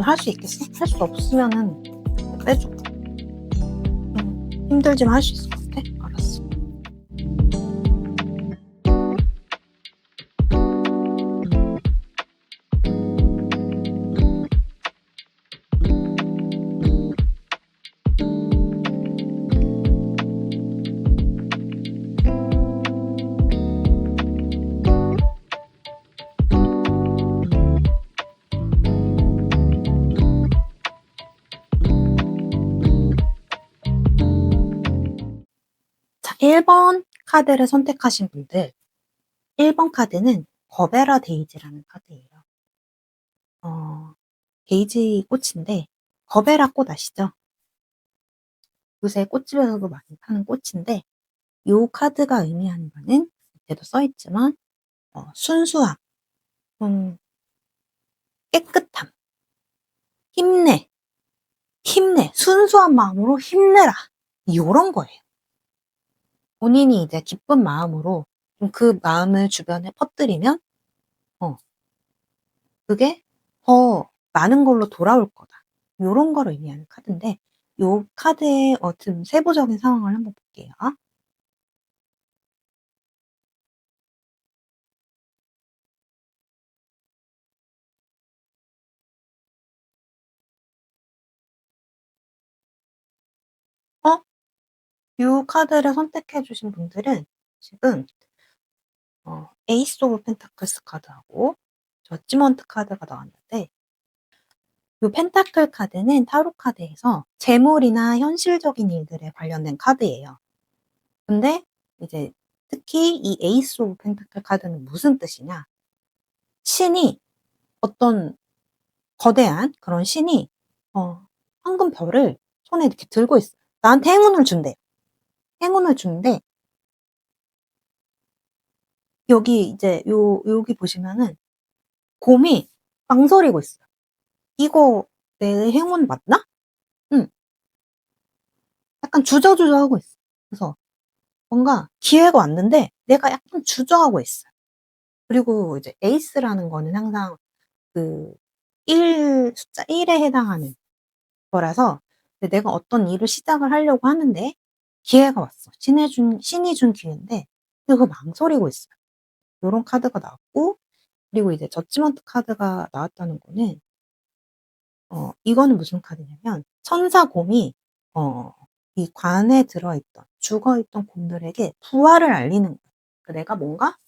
너 할 수 있겠어? 할 수 없으면은 빼줘. 힘들지만 할 수 있을 것 같아? 알았어. 자, 1번 카드를 선택하신 분들, 1번 카드는 거베라 데이지라는 카드예요. 데이지 꽃인데, 거베라 꽃 아시죠? 요새 꽃집에서도 많이 파는 꽃인데, 요 카드가 의미하는 거는, 밑에도 써있지만, 순수함, 깨끗함, 힘내, 순수한 마음으로 힘내라. 요런 거예요. 본인이 이제 기쁜 마음으로 그 마음을 주변에 퍼뜨리면, 그게 더 많은 걸로 돌아올 거다. 요런 거를 의미하는 카드인데, 요 카드의 좀 세부적인 상황을 한번 볼게요. 어? 요 카드를 선택해 주신 분들은 지금 에이스 오브 펜타클스 카드하고 저지먼트 카드가 나왔는데, 요 펜타클 카드는 타로 카드에서 재물이나 현실적인 일들에 관련된 카드예요. 근데 이제 특히 이 에이스 오브 펜타클 카드는 무슨 뜻이냐? 신이, 어떤 거대한 그런 신이 황금 별을 손에 이렇게 들고 있어요. 나한테 행운을 준대요. 행운을 주는데, 여기 이제 여기 보시면은 곰이 망설이고 있어요. '이거 내 행운 맞나?' 응. 약간 주저주저하고 있어. 그래서 뭔가 기회가 왔는데 내가 약간 주저하고 있어요. 그리고 이제 에이스라는 거는 항상 그 숫자 1에 해당하는 거라서, 내가 어떤 일을 시작을 하려고 하는데 기회가 왔어. 신이 준 기회인데 근데 그거 망설이고 있어요. 요런 카드가 나왔고, 그리고 이제 저지먼트 카드가 나왔다는 거는, 이거는 무슨 카드냐면 천사곰이 이 관에 들어있던 죽어 있던 곰들에게 부활을 알리는 거예요. 내가 뭔가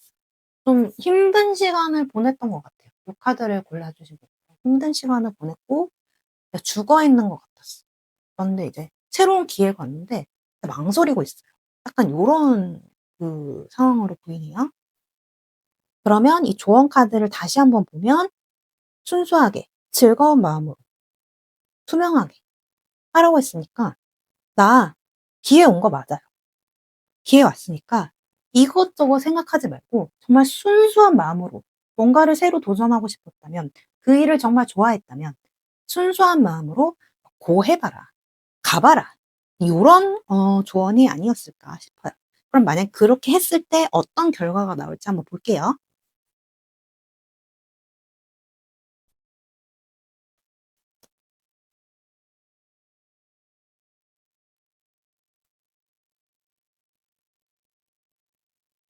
좀 힘든 시간을 보냈던 것 같아요. 이 카드를 골라 주신 분들. 힘든 시간을 보냈고 내가 죽어 있는 것 같았어. 그런데 이제 새로운 기회가 왔는데 망설이고 있어요. 약간 요런 그 상황으로 보이네요. 그러면 이 조언 카드를 다시 한번 보면, 순수하게 즐거운 마음으로 투명하게 하라고 했으니까, 나 기회 온 거 맞아요. 기회 왔으니까 이것저것 생각하지 말고 정말 순수한 마음으로 뭔가를 새로 도전하고 싶었다면, 그 일을 정말 좋아했다면 순수한 마음으로 "고 해 봐라. 가 봐라." 요런 조언이 아니었을까 싶어요. 그럼 만약 그렇게 했을 때 어떤 결과가 나올지 한번 볼게요.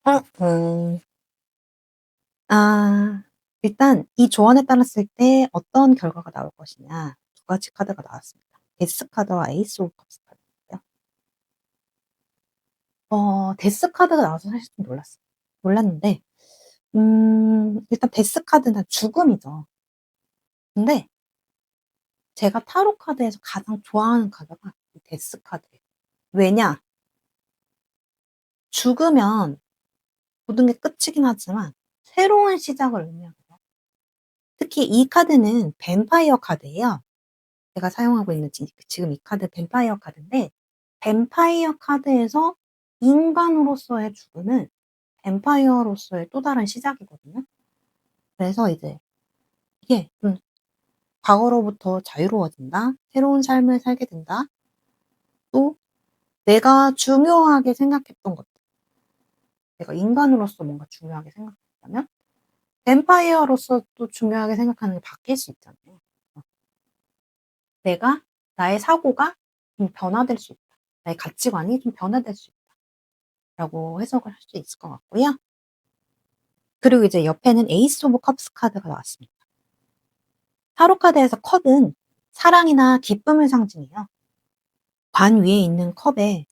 어 일단 이 조언에 따랐을 때 어떤 결과가 나올 것이냐, 두 가지 카드가 나왔습니다. 데스 카드와 에이스 오브 컵스 카드인데요. 데스 카드가 나와서 사실 좀 놀랐어요. 놀랐는데, 일단 데스 카드는 죽음이죠. 근데 제가 타로 카드에서 가장 좋아하는 카드가 이 데스 카드예요. 왜냐? 죽으면 모든 게 끝이긴 하지만 새로운 시작을 의미하거든요. 특히 이 카드는 뱀파이어 카드예요. 제가 사용하고 있는 지금 이 카드 뱀파이어 카드인데, 뱀파이어 카드에서 인간으로서의 죽음은 뱀파이어로서의 또 다른 시작이거든요. 그래서 이제 이게 좀 '과거로부터 자유로워진다. 새로운 삶을 살게 된다.' 또 내가 중요하게 생각했던 것들, 내가 인간으로서 뭔가 중요하게 생각했다면 뱀파이어로서 또 중요하게 생각하는 게 바뀔 수 있잖아요. 내가 나의 사고가 좀 변화될 수 있다. 나의 가치관이 좀 변화될 수 있다라고 해석을 할 수 있을 것 같고요. 그리고 이제 옆에는 에이스 오브 컵스 카드가 나왔습니다. 타로 카드에서 컵은 사랑이나 기쁨을 상징해요. 관 위에 있는 컵에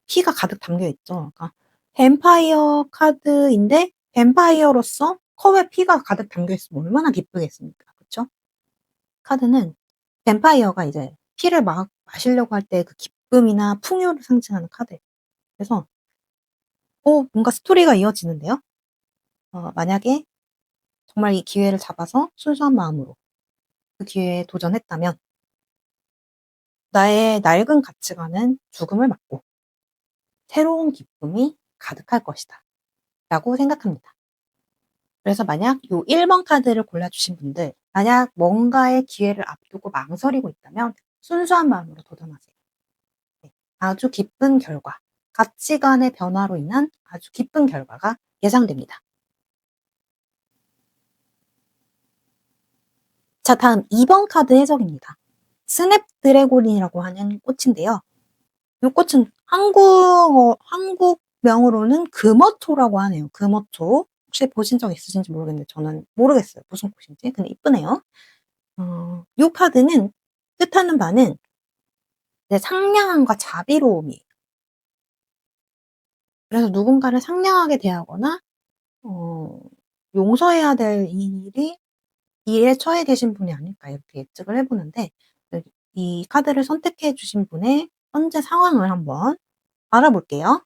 피가 가득 담겨 있죠. 그러니까 뱀파이어 카드인데 뱀파이어로서 컵에 피가 가득 담겨 있으면 얼마나 기쁘겠습니까? 그쵸? 카드는 뱀파이어가 이제 피를 막 마시려고 할 때 그 기쁨이나 풍요를 상징하는 카드예요. 그래서 뭔가 스토리가 이어지는데요. 만약에 정말 이 기회를 잡아서 순수한 마음으로 그 기회에 도전했다면 나의 낡은 가치관은 죽음을 맞고 새로운 기쁨이 가득할 것이다. 라고 생각합니다. 그래서 만약 요 1번 카드를 골라주신 분들, 만약 뭔가의 기회를 앞두고 망설이고 있다면 순수한 마음으로 도전하세요. 네. 아주 기쁜 결과, 가치관의 변화로 인한 아주 기쁜 결과가 예상됩니다. 자, 다음 2번 카드 해석입니다. 스냅드래곤이라고 하는 꽃인데요. 이 꽃은 한국명으로는 금어초라고 하네요. 금어초. 혹시 보신 적 있으신지 모르겠는데 저는 모르겠어요. 무슨 꽃인지. 근데 이쁘네요. 이 카드는 뜻하는 바는 상냥함과 자비로움이에요. 그래서 누군가를 상냥하게 대하거나 어, 용서해야 될 일에 처해 계신 분이 아닐까 이렇게 예측을 해보는데 이 카드를 선택해 주신 분의 현재 상황을 한번 알아볼게요.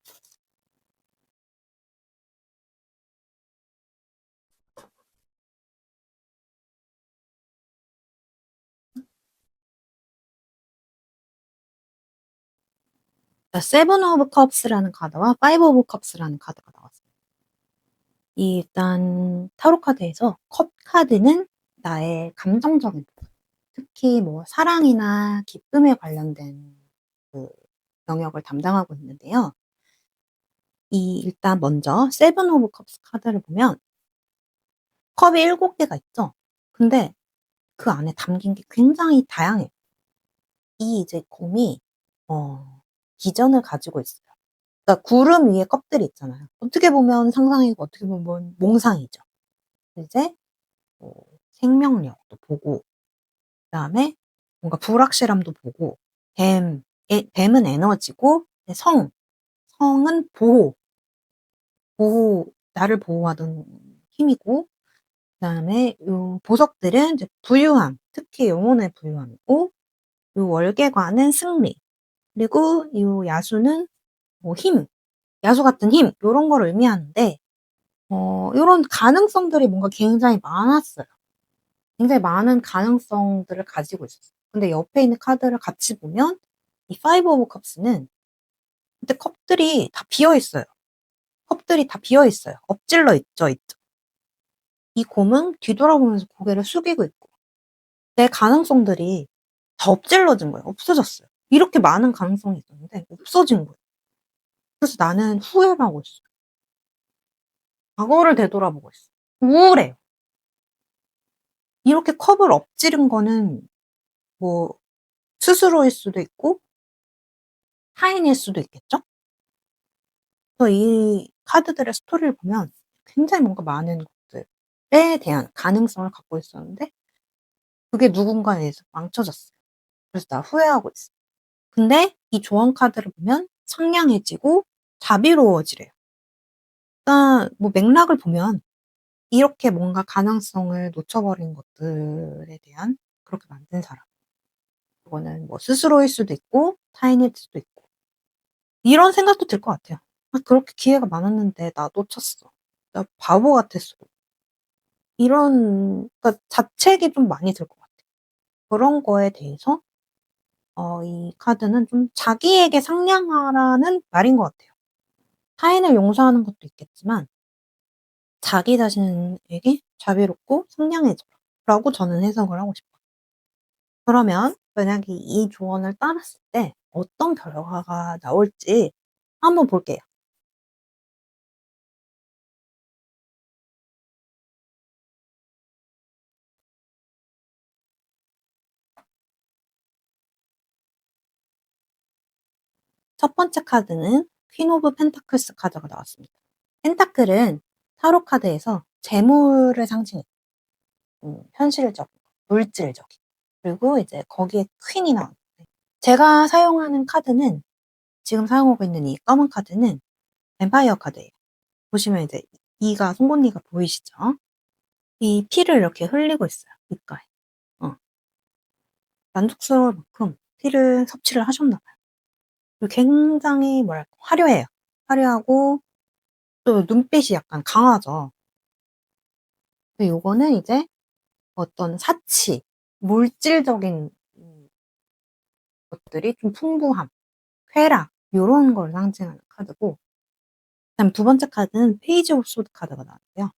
세븐 오브 컵스라는 카드와 파이브 오브 컵스라는 카드가 나왔어요. 일단 타로 카드에서 컵 카드는 나의 감정적인 부분, 특히 뭐 사랑이나 기쁨에 관련된 그 영역을 담당하고 있는데요. 일단 먼저 세븐 오브 컵스 카드를 보면 컵이 7개가 있죠. 근데 그 안에 담긴 게 굉장히 다양해요. 이제 곰이 비전을 가지고 있어요. 그러니까 구름 위에 껍들이 있잖아요. 어떻게 보면 상상이고 어떻게 보면 몽상이죠. 이제 뭐 생명력도 보고 그다음에 뭔가 불확실함도 보고 뱀은 에너지고 성은 보호 나를 보호하던 힘이고 그다음에 요 보석들은 이제 부유함, 특히 영혼의 부유함이고 요 월계관은 승리 그리고 요 야수는 뭐 야수 같은 힘 요런 걸 의미하는데 요런 가능성들이 뭔가 굉장히 많았어요. 굉장히 많은 가능성들을 가지고 있었어요. 근데 옆에 있는 카드를 같이 보면 이 파이브 오브 컵스는 근데 컵들이 다 비어 있어요. 컵들이 다 비어 있어요. 엎질러 있죠. 이 곰은 뒤돌아보면서 고개를 숙이고 있고 내 가능성들이 다 엎질러진 거예요. 없어졌어요. 이렇게 많은 가능성이 있었는데 없어진 거예요. 그래서 나는 후회를 하고 있어요. 과거를 되돌아보고 있어요. 우울해요. 이렇게 컵을 엎지른 거는 뭐 스스로일 수도 있고 타인일 수도 있겠죠? 그래서 이 카드들의 스토리를 보면 굉장히 뭔가 많은 것들에 대한 가능성을 갖고 있었는데 그게 누군가에 의해서 망쳐졌어요. 그래서 나 후회하고 있어. 근데 이 조언 카드를 보면 상냥해지고 자비로워지래요. 일단 뭐 맥락을 보면 이렇게 뭔가 가능성을 놓쳐버린 것들에 대한 그렇게 만든 사람. 그거는 뭐 스스로일 수도 있고 타인일 수도 있고 이런 생각도 들 것 같아요. '아 그렇게 기회가 많았는데 나 놓쳤어. 나 바보 같았어.' 이런 그러니까 자책이 좀 많이 들 것 같아요. 그런 거에 대해서 이 카드는 좀 자기에게 상냥하라는 말인 것 같아요. 타인을 용서하는 것도 있겠지만 자기 자신에게 자비롭고 상냥해져라라고 저는 해석을 하고 싶어요. 그러면 만약에 이 조언을 따랐을 때 어떤 결과가 나올지 한번 볼게요. 첫 번째 카드는 퀸 오브 펜타클스 카드가 나왔습니다. 펜타클은 타로 카드에서 재물을 상징해요. 현실적인, 물질적인. 그리고 이제 거기에 퀸이 나오는데, 제가 사용하는 카드는, 지금 사용하고 있는 이 검은 카드는 뱀파이어 카드예요. 보시면 이제 이가, 송곳니가 보이시죠? 이 피를 이렇게 흘리고 있어요. 입가에. 만족스러울 만큼 피를 섭취를 하셨나 봐요. 그리고 굉장히 뭐랄까 화려해요. 화려하고 또 눈빛이 약간 강하죠. 근데 요거는 이제 어떤 사치, 물질적인 것들이 좀 풍부함, 쾌락 요런 걸 상징하는 카드고, 그다음 두 번째 카드는 페이지 오브 소드 카드가 나왔고요.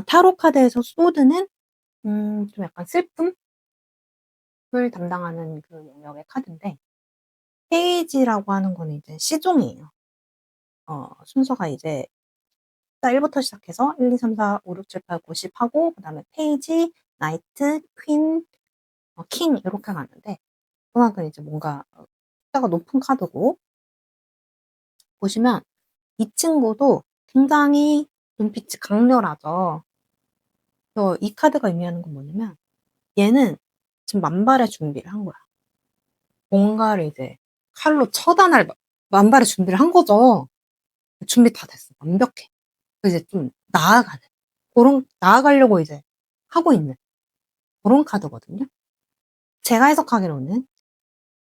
타로 카드에서 소드는 좀 약간 슬픔을 담당하는 그 영역의 카드인데, 페이지라고 하는 거는 이제 시종이에요. 순서가 이제 숫자 1부터 시작해서 1, 2, 3, 4, 5, 6, 7, 8, 9, 10 하고, 그다음에 페이지, 나이트, 퀸, 킹 이렇게 가는데, 그만큼 이제 뭔가 숫자가 높은 카드고, 보시면 이 친구도 굉장히 눈빛이 강렬하죠. 그래서 이 카드가 의미하는 건 뭐냐면, 얘는 지금 만발의 준비를 한 거야. 뭔가를 이제 칼로 처단할 만발의 준비를 한 거죠. 준비 다 됐어. 완벽해. 그래서 이제 좀 나아가는, 그런, 나아가려고 이제 하고 있는 그런 카드거든요. 제가 해석하기로는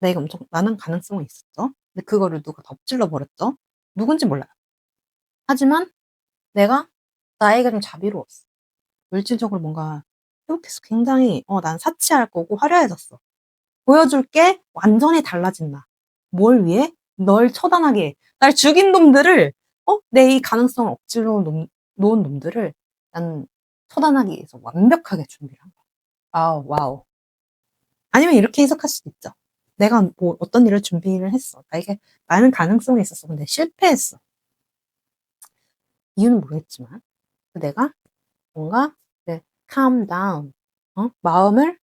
내가 엄청 많은 가능성이 있었죠. 근데 그거를 누가 덮질러 버렸죠. 누군지 몰라요. 하지만 내가 나에게 좀 자비로웠어. 물질적으로 뭔가 회복했어. 굉장히 난 사치할 거고 화려해졌어. 보여줄게 완전히 달라진 나. 뭘 위해? 널 처단하기 위해. 날 죽인 놈들을 내 이 가능성을 억지로 놓은 놈들을 난 처단하기 위해서 완벽하게 준비를 한 거야. 아, 와우. 아니면 이렇게 해석할 수도 있죠. 내가 뭐 어떤 일을 준비를 했어. 나에게 많은 가능성이 있었어. 근데 실패했어. 이유는 모르겠지만 내가 뭔가 이제 calm down, 마음을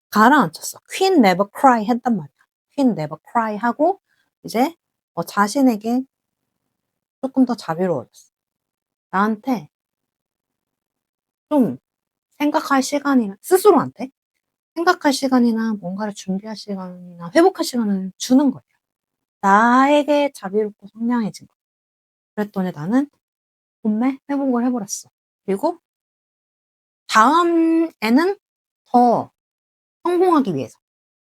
가라앉혔어. Queen never cry 했단 말이야. Queen never cry 하고 이제 자신에게 조금 더 자비로워졌어. 나한테 좀 생각할 시간이나, 스스로한테 생각할 시간이나 뭔가를 준비할 시간이나 회복할 시간을 주는 거예요. 나에게 자비롭고 상냥해진 거예요. 그랬더니 나는 몸매 회복을 해버렸어. 그리고 다음에는 더 성공하기 위해서,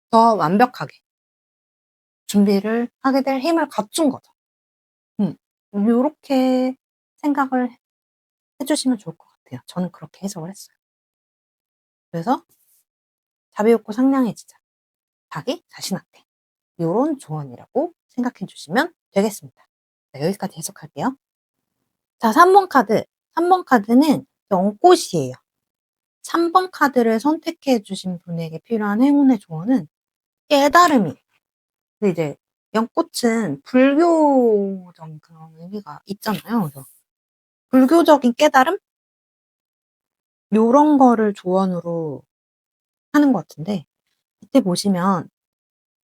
더 완벽하게 준비를 하게 될 힘을 갖춘 거죠. 요렇게 생각을 해주시면 좋을 것 같아요. 저는 그렇게 해석을 했어요. 그래서 자비롭고 상냥해지자. 자기 자신한테. 요런 조언이라고 생각해 주시면 되겠습니다. 자, 여기까지 해석할게요. 자, 3번 카드. 3번 카드는 연꽃이에요. 3번 카드를 선택해 주신 분에게 필요한 행운의 조언은 깨달음이에요. 근데 이제 연꽃은 불교적인 그런 의미가 있잖아요. 그래서 불교적인 깨달음? 요런 거를 조언으로 하는 것 같은데, 이때 보시면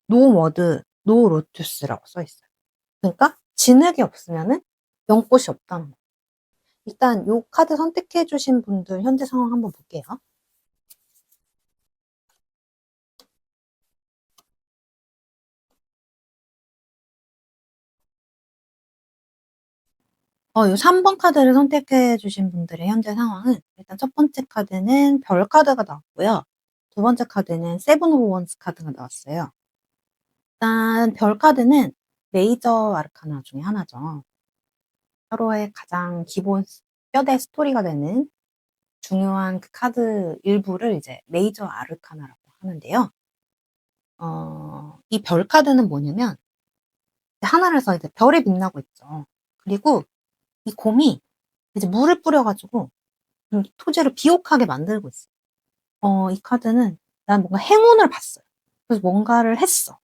no word, no lotus라고 써 있어요. 그러니까 진흙이 없으면은 연꽃이 없다는 거예요. 일단 요 카드 선택해 주신 분들 현재 상황 한번 볼게요. 요 3번 카드를 선택해 주신 분들의 현재 상황은, 일단 첫 번째 카드는 별 카드가 나왔고요. 두 번째 카드는 세븐 오브 원스 카드가 나왔어요. 일단 별 카드는 메이저 아르카나 중에 하나죠. 타로의 가장 기본 뼈대 스토리가 되는 중요한 그 카드 일부를 이제 메이저 아르카나라고 하는데요. 이 별 카드는 뭐냐면, 하늘에서 이제 별이 빛나고 있죠. 그리고 이 곰이 이제 물을 뿌려가지고 토지를 비옥하게 만들고 있어요. 이 카드는 난 뭔가 행운을 봤어요. 그래서 뭔가를 했어.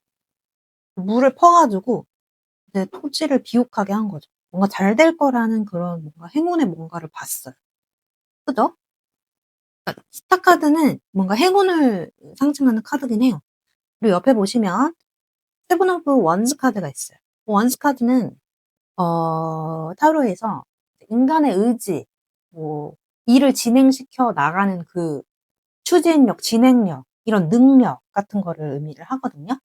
물을 퍼가지고 이제 토지를 비옥하게 한 거죠. 뭔가 잘 될 거라는 그런 뭔가 행운의 뭔가를 봤어요. 그죠? 그러니까 스타 카드는 뭔가 행운을 상징하는 카드긴 해요. 그리고 옆에 보시면 세븐 오브 원스 카드가 있어요. 원스 카드는 타로에서 인간의 의지, 뭐 일을 진행시켜 나가는 그 추진력, 진행력, 이런 능력 같은 거를 의미를 하거든요.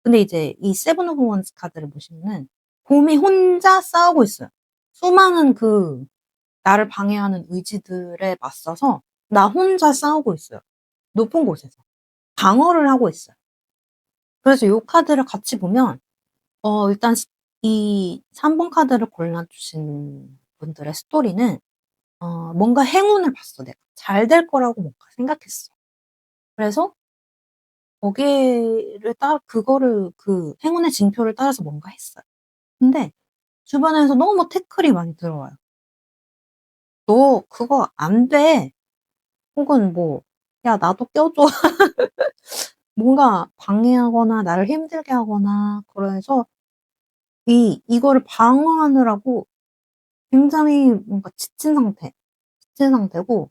근데 이제 이 세븐 오브 원스 카드를 보시면은 곰이 혼자 싸우고 있어요. 수많은 그 나를 방해하는 의지들에 맞서서 나 혼자 싸우고 있어요. 높은 곳에서. 방어를 하고 있어요. 그래서 요 카드를 같이 보면 일단 이 3번 카드를 골라주신 분들의 스토리는 뭔가 행운을 봤어, 내가. 잘 될 거라고 뭔가 생각했어. 그래서 거기를 그거를 그 행운의 징표를 따라서 뭔가 했어요. 근데 주변에서 너무 태클이 많이 들어와요. 너 그거 안 돼. 혹은 뭐, 야, 나도 껴줘. 뭔가 방해하거나 나를 힘들게 하거나 그래서 이거를 방어하느라고 굉장히 뭔가 지친 상태고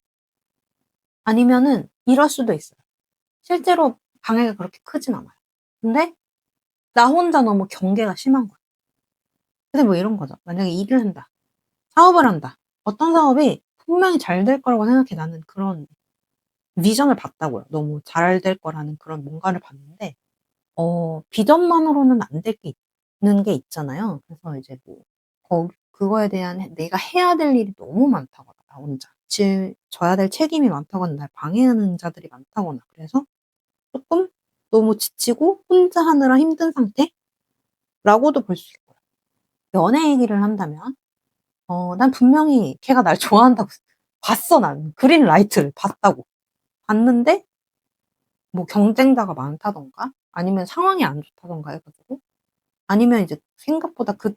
아니면은 이럴 수도 있어요. 실제로 방해가 그렇게 크진 않아요. 근데 나 혼자 너무 경계가 심한 거야. 근데 뭐 이런 거죠. 만약에 일을 한다. 사업을 한다. 어떤 사업이 분명히 잘 될 거라고 생각해. 나는 그런 비전을 봤다고요. 너무 잘 될 거라는 그런 뭔가를 봤는데 비전만으로는 안 될 게 있는 게 있잖아요. 그래서 이제 뭐 그거에 대한 내가 해야 될 일이 너무 많다거나 나 혼자 져야 될 책임이 많다거나 날 방해하는 자들이 많다거나 그래서 쪼끔 너무 지치고 혼자 하느라 힘든 상태라고도 볼 수 있고요. 연애 얘기를 한다면 난 분명히 걔가 날 좋아한다고 봤어 나는. 그린 라이트를 봤다고. 봤는데 뭐 경쟁자가 많다든가 아니면 상황이 안 좋다든가 해 가지고 아니면 이제 생각보다 그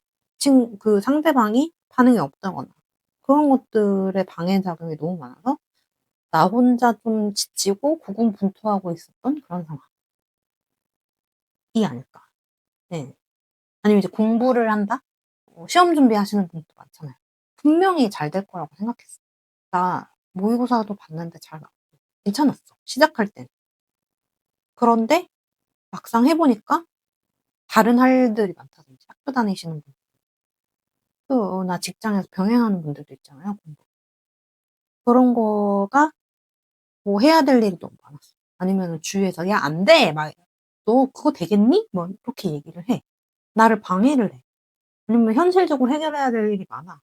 상대방이 반응이 없다거나 그런 것들의 방해작용이 너무 많아서 나 혼자 좀 지치고 고군분투하고 있었던 그런 상황이 아닐까. 네. 아니면 이제 공부를 한다? 시험 준비하시는 분도 많잖아요. 분명히 잘 될 거라고 생각했어. 나 모의고사도 봤는데 잘 나왔고 괜찮았어, 시작할 땐. 그런데 막상 해 보니까 다른 할 일들이 많다든지 학교 다니시는 분 또 나 직장에서 병행하는 분들도 있잖아요, 공부. 그런 거가 뭐 해야 될 일이 너무 많았어. 아니면은 주위에서 "야 안 돼." 막 "너 그거 되겠니?" 뭐 이렇게 얘기를 해. 나를 방해를 해. 아니면 현실적으로 해결해야 될 일이 많아.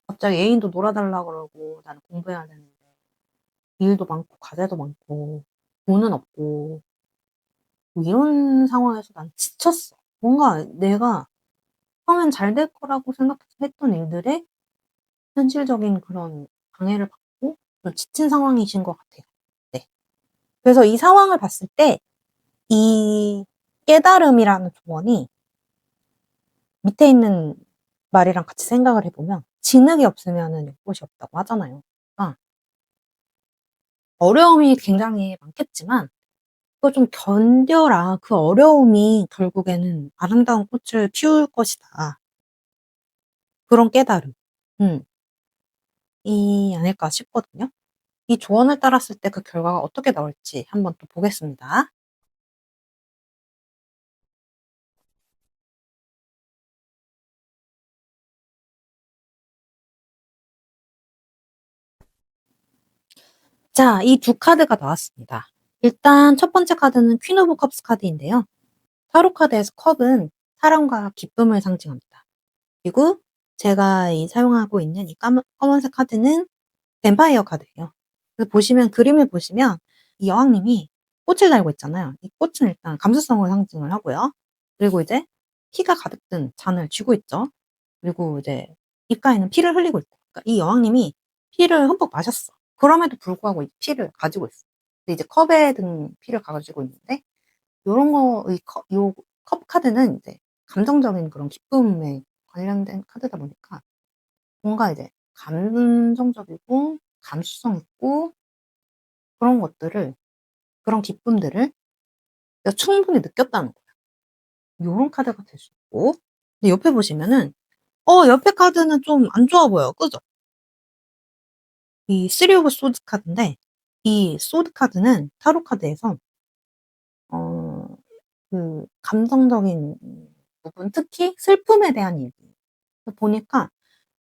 갑자기 애인도 놀아 달라 그러고 나는 공부해야 되는데 일도 많고 과제도 많고 돈은 없고 뭐 이런 상황에서 난 지쳤어. 뭔가 내가 처음엔 잘 될 거라고 생각해서 했던 일들에 현실적인 그런 방해를 받고 좀 지친 상황이신 것 같아요. 네. 그래서 이 상황을 봤을 때 이 깨달음이라는 조언이 밑에 있는 말이랑 같이 생각을 해 보면 진흙이 없으면은 연못이 없다고 하잖아요. 그러니까 어려움이 굉장히 많겠지만 그걸 좀 견뎌라. 그 어려움이 결국에는 아름다운 꽃을 피울 것이다. 그런 깨달음. 음. 이 아닐까 싶거든요. 이 조언을 따랐을 때 그 결과가 어떻게 나올지 한번 또 보겠습니다. 자, 이 두 카드가 나왔습니다. 일단 첫 번째 카드는 퀸 오브 컵스 카드인데요. 타로 카드에서 컵은 사랑과 기쁨을 상징합니다. 그리고 제가 사용하고 있는 이 검은색 카드는 뱀파이어 카드예요. 그래서 보시면 그림을 보시면 이 여왕님이 꽃을 달고 있잖아요. 이 꽃은 일단 감수성을 상징을 하고요. 그리고 이제 피가 가득 든 잔을 쥐고 있죠. 그리고 이제 입가에는 피를 흘리고 있고. 그러니까 이 여왕님이 피를 흠뻑 마셨어. 그럼에도 불구하고 이 피를 가지고 있어. 근데 이제 컵에 든 피를 가지고 있는데 요런 거 요 컵 카드는 이제 감정적인 그런 기쁨에 관련된 카드다 보니까 뭔가 이제 감정적이고 감수성 있고 그런 것들을 그런 기쁨들을 내가 충분히 느꼈다는 거야. 요런 카드가 될 수 있고 근데 옆에 보시면은 옆에 카드는 좀 안 좋아 보여요. 그죠? 이 쓰리 오브 소드 카드인데 이 소드 카드는 타로 카드에서 어 감정적인 부분, 특히 슬픔에 대한 얘기. 보니까,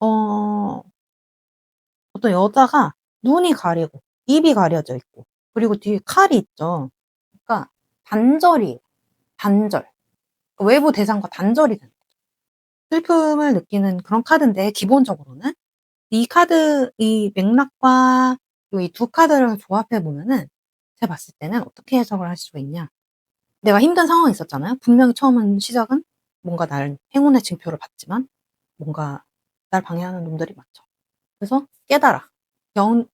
어, 어떤 여자가 눈이 가리고, 입이 가려져 있고, 그리고 뒤에 칼이 있죠. 그러니까, 단절이에요. 단절. 외부 대상과 단절이 되는 거죠. 슬픔을 느끼는 그런 카드인데, 기본적으로는. 이 맥락과 이 두 카드를 조합해 보면은, 제가 봤을 때는 어떻게 해석을 할 수가 있냐. 내가 힘든 상황이 있었잖아요. 분명히 처음 시작은 뭔가 날 행운의 징표를 받지만 뭔가 날 방해하는 놈들이 많죠. 그래서 깨달아.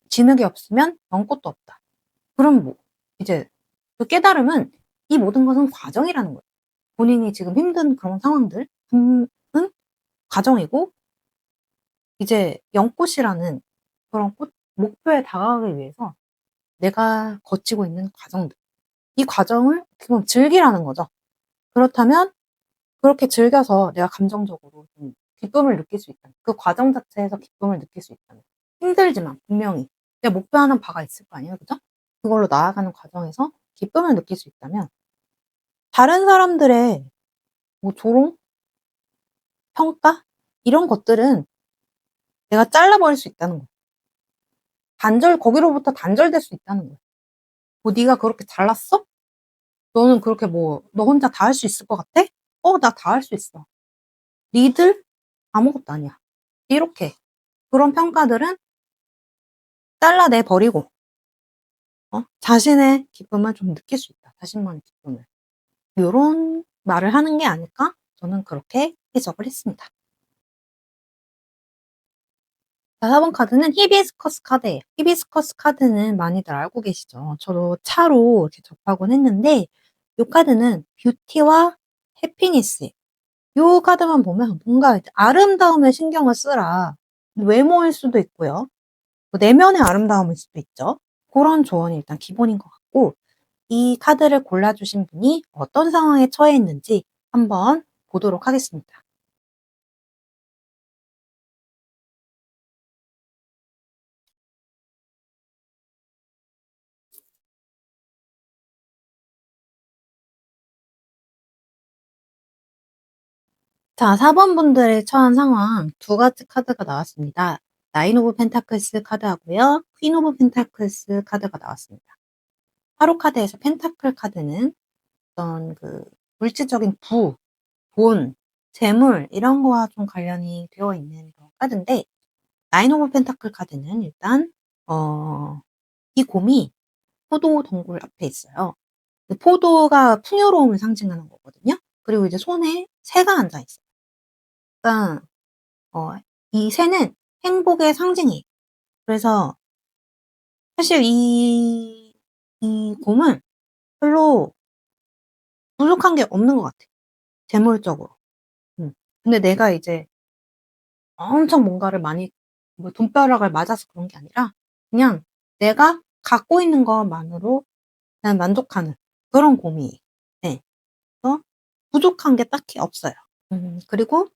진흙이 없으면 연꽃도 없다. 그럼 뭐 이제 그 깨달음은 이 모든 것은 과정이라는 거예요. 본인이 지금 힘든 그런 상황들은 과정이고 이제 연꽃이라는 그런 목표에 다가가기 위해서 내가 거치고 있는 과정들. 이 과정을 어떻게 보면 즐기라는 거죠. 그렇다면 그렇게 즐겨서 내가 감정적으로 좀 기쁨을 느낄 수 있다면, 그 과정 자체에서 기쁨을 느낄 수 있다면, 힘들지만 분명히 내가 목표하는 바가 있을 거 아니에요, 그죠? 그걸로 나아가는 과정에서 기쁨을 느낄 수 있다면, 다른 사람들의 뭐 조롱, 평가 이런 것들은 내가 잘라버릴 수 있다는 거예요. 거기로부터 단절될 수 있다는 거예요. 뭐 네가 그렇게 잘났어? 너는 그렇게 뭐 너 혼자 다 할 수 있을 것 같아? 나 다 할 수 있어. 니들 아무것도 아니야. 이렇게 그런 평가들은 잘라내 버리고 자신의 기쁨을 좀 느낄 수 있다. 자신만의 기쁨을. 요런 말을 하는 게 아닐까? 저는 그렇게 해석을 했습니다. 자, 4번 카드는 히비스커스 카드예요. 히비스커스 카드는 많이들 알고 계시죠? 저도 차로 이렇게 접하곤 했는데 요 카드는 뷰티와 해피니스예요. 요 카드만 보면 뭔가 이제 아름다움에 신경을 쓰라. 외모일 수도 있고요. 뭐 내면의 아름다움일 수도 있죠. 그런 조언이 일단 기본인 것 같고 이 카드를 골라주신 분이 어떤 상황에 처해 있는지 한번 보도록 하겠습니다. 자, 4번 분들의 처한 상황 두 가지 카드가 나왔습니다. 나인 오브 펜타클스 카드하고요. 퀸 오브 펜타클스 카드가 나왔습니다. 타로 카드에서 펜타클 카드는 어떤 물질적인 돈, 재물 이런 거와 좀 관련이 되어 있는 그런 카드인데 나인 오브 펜타클 카드는 일단 이 곰이 포도 동굴 앞에 있어요. 포도가 풍요로움을 상징하는 거거든요. 그리고 이제 손에 새가 앉아 있어요. 그러니까 이 새는 행복의 상징이에요. 그래서 사실 이 곰은 별로 부족한 게 없는 것 같아요. 재물적으로. 근데 내가 이제 엄청 뭔가를 많이 뭐 돈벼락을 맞아서 그런 게 아니라 그냥 내가 갖고 있는 것만으로 그냥 만족하는 그런 곰이에요. 네. 그래서 부족한 게 딱히 없어요. 그리고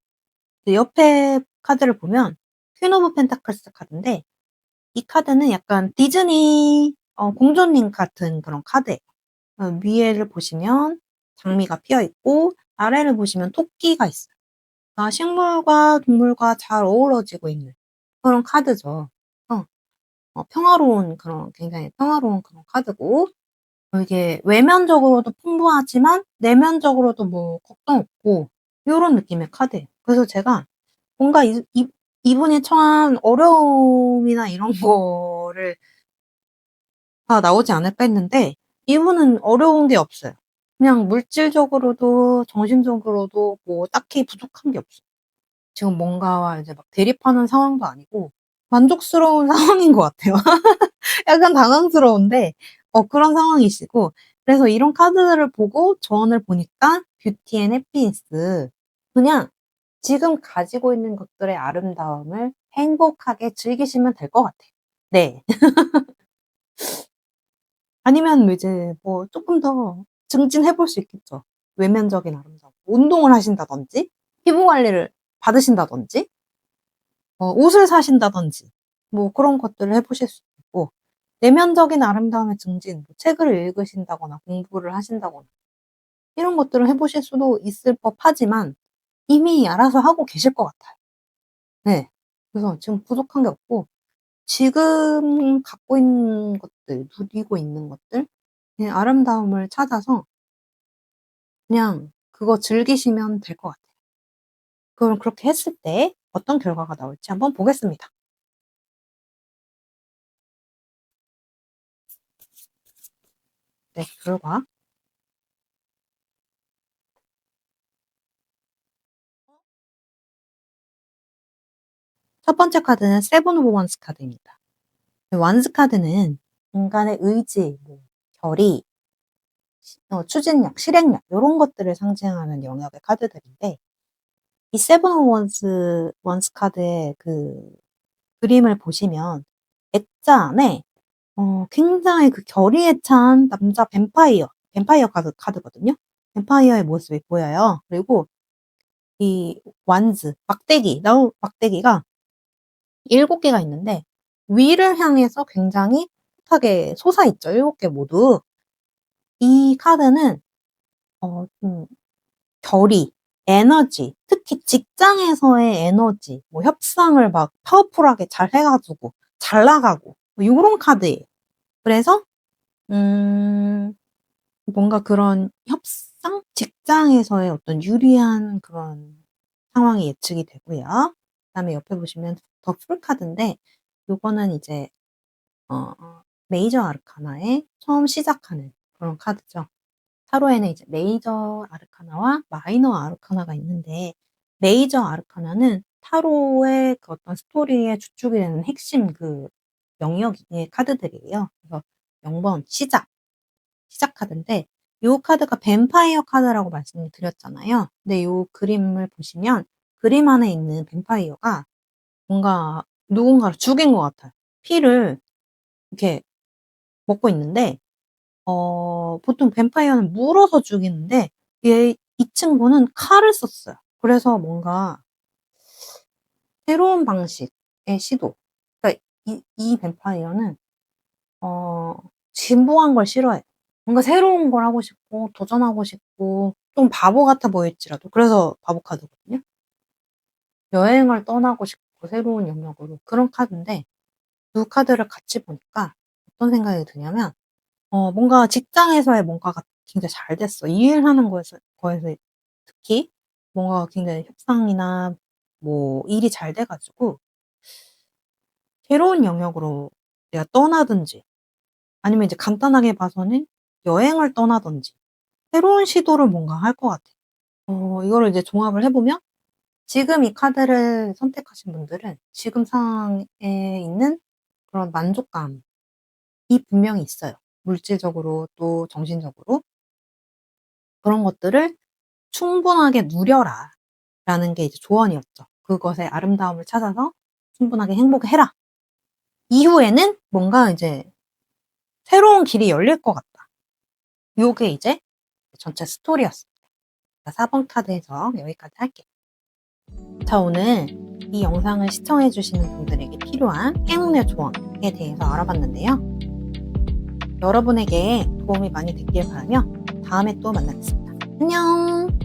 옆에 카드를 보면 퀸 오브 펜타클스 카드인데 이 카드는 약간 디즈니 공주님 같은 그런 카드예요. 위에를 보시면 장미가 피어 있고 아래를 보시면 토끼가 있어요. 그러니까 식물과 동물과 잘 어우러지고 있는 그런 카드죠. 굉장히 평화로운 그런 카드고 이게 외면적으로도 풍부하지만 내면적으로도 뭐 걱정 없고 요런 느낌의 카드예요. 그래서 제가 뭔가 이분이 처한 어려움이나 이런 거를 다 나오지 않을까 했는데 이분은 어려운 게 없어요. 그냥 물질적으로도 정신적으로도 뭐 딱히 부족한 게 없어요. 지금 뭔가와 이제 막 대립하는 상황도 아니고 만족스러운 상황인 것 같아요. 약간 당황스러운데 그런 상황이시고 그래서 이런 카드들을 보고 조언을 보니까 뷰티 앤 해피니스 그냥 지금 가지고 있는 것들의 아름다움을 행복하게 즐기시면 될 것 같아요. 네. 아니면 이제 뭐 조금 더 증진해 볼 수 있겠죠. 외면적인 아름다움. 운동을 하신다든지 피부 관리를 받으신다든지 옷을 사신다든지 뭐 그런 것들을 해 보실 수 있고 내면적인 아름다움의 증진, 뭐 책을 읽으신다거나 공부를 하신다거나 이런 것들을 해 보실 수도 있을 법하지만 이미 알아서 하고 계실 것 같아요. 네. 그래서 지금 부족한 게 없고 지금 갖고 있는 것들, 누리고 있는 것들, 그냥 아름다움을 찾아서 그냥 그거 즐기시면 될 것 같아요. 그럼 그렇게 했을 때 어떤 결과가 나올지 한번 보겠습니다. 네, 결과. 첫 번째 카드는 세븐 오브 원스 카드입니다. 원스 카드는 인간의 의지, 뭐 결의, 추진력, 실행력 요런 것들을 상징하는 영역의 카드들인데 이 세븐 오브 원스 카드의 그 그림을 보시면 액자 안에 굉장히 그 결의에 찬 남자 뱀파이어 카드거든요. 뱀파이어의 모습이 보여요. 그리고 이 완즈, 막대기가 7 개가 있는데 위를 향해서 굉장히 솟하게 솟아있죠, 7개 모두. 이 카드는 좀 결의, 에너지, 특히 직장에서의 에너지, 뭐 협상을 막 파워풀하게 잘 해 가지고 잘 나가고 뭐 요런 카드예요. 그래서 음 뭔가 그런 협상? 직장에서의 어떤 유리한 그런 상황이 예측이 되고요. 그다음에 옆에 보시면 더 풀 카드인데 요거는 이제 어 메이저 아르카나의 처음 시작하는 그런 카드죠. 타로에는 이제 메이저 아르카나와 마이너 아르카나가 있는데 메이저 아르카나는 타로의 그 어떤 스토리의 주축이 되는 핵심 그 영역의 카드들이에요. 그래서 0번 시작 카드인데 요 카드가 뱀파이어 카드라고 말씀을 드렸잖아요. 근데 요 그림을 보시면 그림 안에 있는 뱀파이어가 뭔가 누군가를 죽인 것 같아요. 피를 이렇게 먹고 있는데 보통 뱀파이어는 물어서 죽이는데 이 친구는 칼을 썼어요. 그래서 뭔가 새로운 방식의 시도. 그러니까 이 뱀파이어는 어 진보한 걸 싫어해요. 뭔가 새로운 걸 하고 싶고 도전하고 싶고 좀 바보 같아 보일지라도 그래서 바보 카드거든요. 여행을 떠나고 싶고 새로운 영역으로 그런 카드인데 두 카드를 같이 보니까 어떤 생각이 드냐면 뭔가 직장에서의 뭔가가 굉장히 잘 됐어. 이 일하는 거에서 특히 뭔가 굉장히 협상이나 뭐 일이 잘 돼 가지고 새로운 영역으로 내가 떠나든지 아니면 이제 간단하게 봐서는 여행을 떠나든지 새로운 시도를 뭔가 할 것 같아요. 이거를 이제 종합을 해 보면 지금 이 카드를 선택하신 분들은 지금 상황에 있는 그런 만족감이 분명히 있어요. 물질적으로 또 정신적으로. 그런 것들을 "충분하게 누려라."라는 게 이제 조언이었죠. "그것의 아름다움을 찾아서 충분하게 행복해라." 이후에는 뭔가 이제 '새로운 길이 열릴 것 같다.' 요게 이제 전체 스토리였습니다. 4번 카드 해석 여기까지 할게요. 자, 오늘 이 영상을 시청해 주시는 분들에게 필요한 행운의 조언에 대해서 알아봤는데요. 여러분에게 도움이 많이 됐길 바라며 다음에 또 만나겠습니다. 안녕.